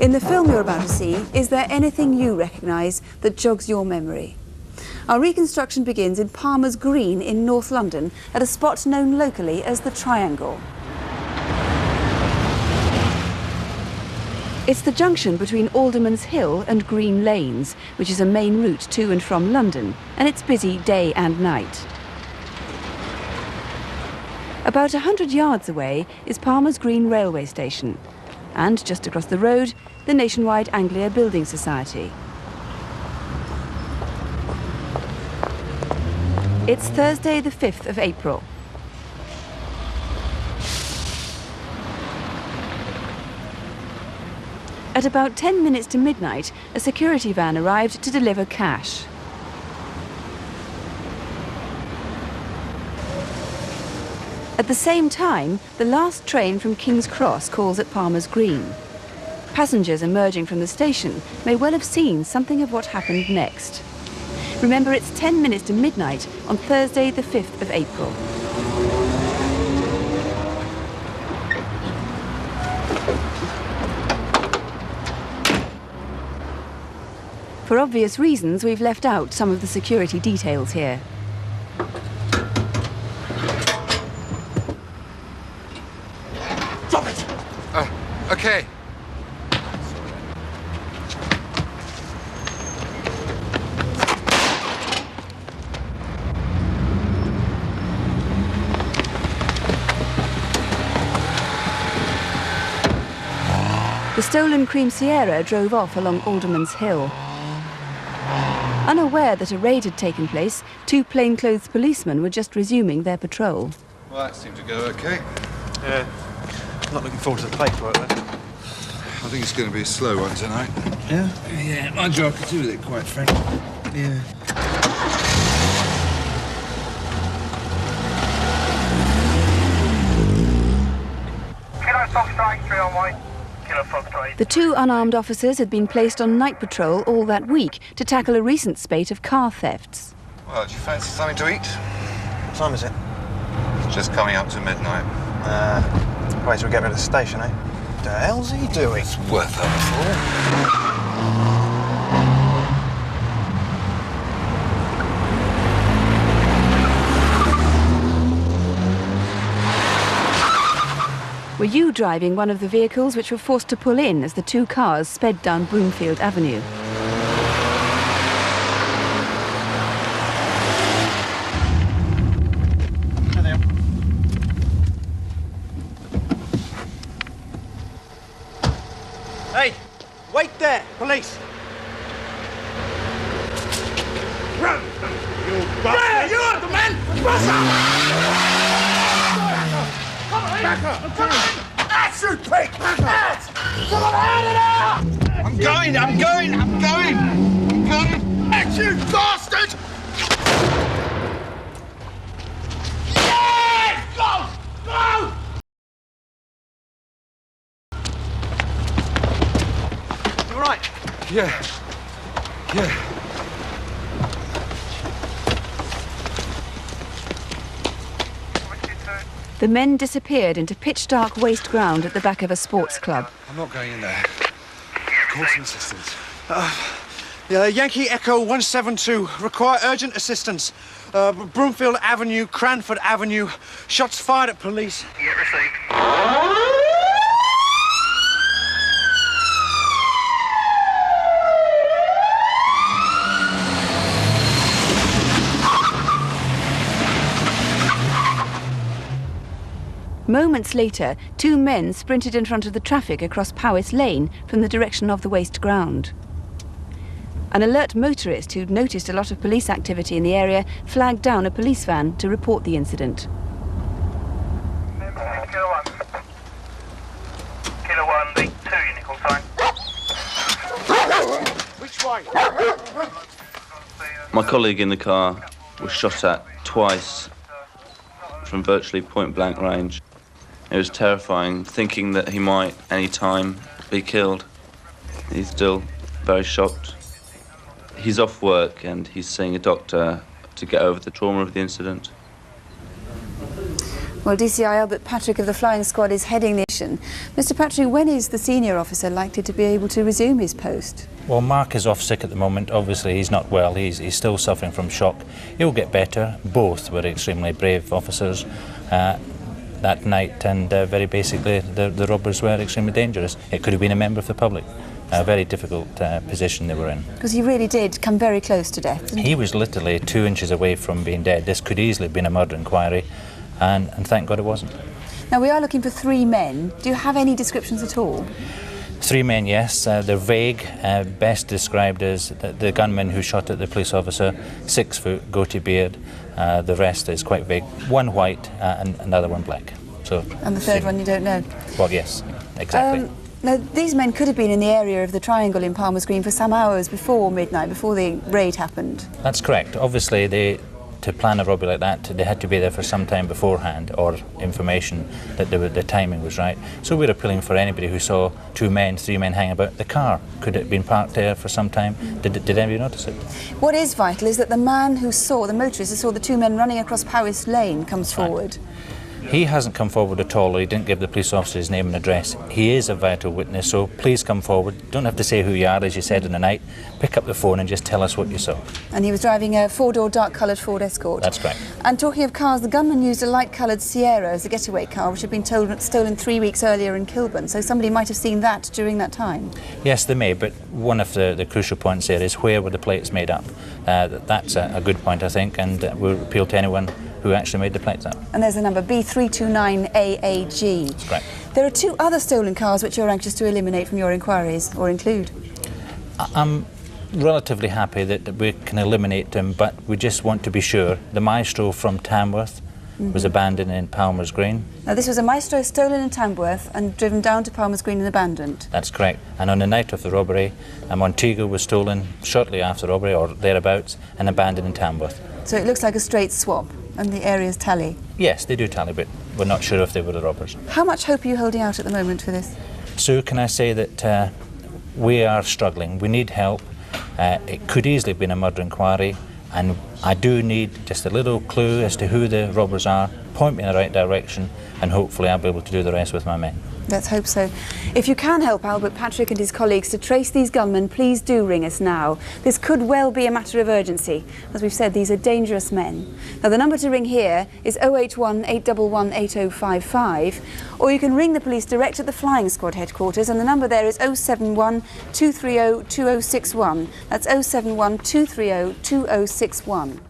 In the film you're about to see, is there anything you recognise that jogs your memory? Our reconstruction begins in Palmer's Green in North London at a spot known locally as the Triangle. It's the junction between Alderman's Hill and Green Lanes, which is a main route to and from London, and it's busy day and night. About 100 yards away is Palmer's Green railway station, and just across the road, the nationwide Anglia Building Society. It's Thursday the 5th of April. At about 10 minutes to midnight, a security van arrived to deliver cash. At the same time, the last train from King's Cross calls at Palmer's Green. Passengers emerging from the station may well have seen something of what happened next. Remember, it's 10 minutes to midnight on Thursday the 5th of April. For obvious reasons, we've left out some of the security details here. Drop it! OK. The stolen Cream Sierra drove off along Alderman's Hill. Unaware that a raid had taken place, two plainclothes policemen were just resuming their patrol. Well, that seemed to go OK. Yeah. I'm not looking forward to the paperwork, though. I think it's going to be a slow one tonight. Yeah? Yeah, my job could do with it, quite frankly. Yeah. Kilo Foxtrot 3 on white. Kilo Foxtrot. The two unarmed officers had been placed on night patrol all that week to tackle a recent spate of car thefts. Well, do you fancy something to eat? What time is it? It's just coming up to midnight. Wait till we get rid of the station, eh? What the hell's he doing? It's worth that Were you driving one of the vehicles which were forced to pull in as the two cars sped down Broomfield Avenue? Hey! Wait there! Police! Run! You bastard! You are the man! Back up! Come on! That's you, prick! Back up! Come on, hand it out! I'm going! That's you, bastard! Yes! Go! Go! You all right? Yeah. The men disappeared into pitch-dark waste ground at the back of a sports club. I'm not going in there. Call some assistance. Yeah, Yankee Echo 172. Require urgent assistance. Broomfield Avenue, Cranford Avenue. Shots fired at police. Yeah, received. Moments later, two men sprinted in front of the traffic across Powis Lane from the direction of the waste ground. An alert motorist who'd noticed a lot of police activity in the area flagged down a police van to report the incident. Kilo 1. Kilo 1, the 2 unit call sign. Which way? My colleague in the car was shot at twice from virtually point-blank range. It was terrifying, thinking that he might, any time, be killed. He's still very shocked. He's off work and he's seeing a doctor to get over the trauma of the incident. Well, DCI Albert Patrick of the Flying Squad is heading the mission. Mr. Patrick, when is the senior officer likely to be able to resume his post? Well, Mark is off sick at the moment. Obviously, he's not well. He's still suffering from shock. He'll get better. Both were extremely brave officers that night, and very basically, the robbers were extremely dangerous. It could have been a member of the public. A very difficult position they were in. Because he really did come very close to death, didn't he? He was literally 2 inches away from being dead. This could easily have been a murder inquiry, and thank God it wasn't. Now, we are looking for 3 men. Do you have any descriptions at all? 3 men, yes. They're vague, best described as the gunman who shot at the police officer, 6 foot, goatee beard. The rest is quite vague. 1 white and another 1 black. So. And the third one you don't know? Well, yes, exactly. Now, these men could have been in the area of the Triangle in Palmer's Green for some hours before midnight, before the raid happened. That's correct. Obviously, to plan a robbery like that, they had to be there for some time beforehand, or information that the timing was right. So we're appealing for anybody who saw 2 men, 3 men hanging about the car. Could it have been parked there for some time? Did anybody notice it? What is vital is that the man who saw, the motorist who saw the 2 men running across Powys Lane, comes forward. He hasn't come forward at all, or he didn't give the police officer his name and address. He is a vital witness, so please come forward. Don't have to say who you are, as you said in the night. Pick up the phone and just tell us what you saw. And he was driving a 4-door dark-coloured Ford Escort. That's correct. And talking of cars, the gunman used a light-coloured Sierra as a getaway car, which had been stolen 3 weeks earlier in Kilburn, so somebody might have seen that during that time. Yes, they may, but one of the crucial points there is where were the plates made up. That's a good point, I think, and we'll appeal to anyone who actually made the plates up. And there's the number B329AAG. That's correct. There are 2 other stolen cars which you're anxious to eliminate from your inquiries, or include. I'm relatively happy that we can eliminate them, but we just want to be sure. The Maestro from Tamworth was abandoned in Palmer's Green. Now, this was a Maestro stolen in Tamworth and driven down to Palmer's Green and abandoned. That's correct. And on the night of the robbery, a Montego was stolen shortly after the robbery, or thereabouts, and abandoned in Tamworth. So it looks like a straight swap, and the areas tally? Yes, they do tally, but we're not sure if they were the robbers. How much hope are you holding out at the moment for this? Sue, can I say that we are struggling. We need help. It could easily have been a murder inquiry, and I do need just a little clue as to who the robbers are. Point me in the right direction, and hopefully I'll be able to do the rest with my men. Let's hope so. If you can help Albert Patrick and his colleagues to trace these gunmen, please do ring us now. This could well be a matter of urgency. As we've said, these are dangerous men. Now, the number to ring here is 081 811 8055, or you can ring the police direct at the Flying Squad headquarters, and the number there is 071 230 2061. That's 071 230 2061.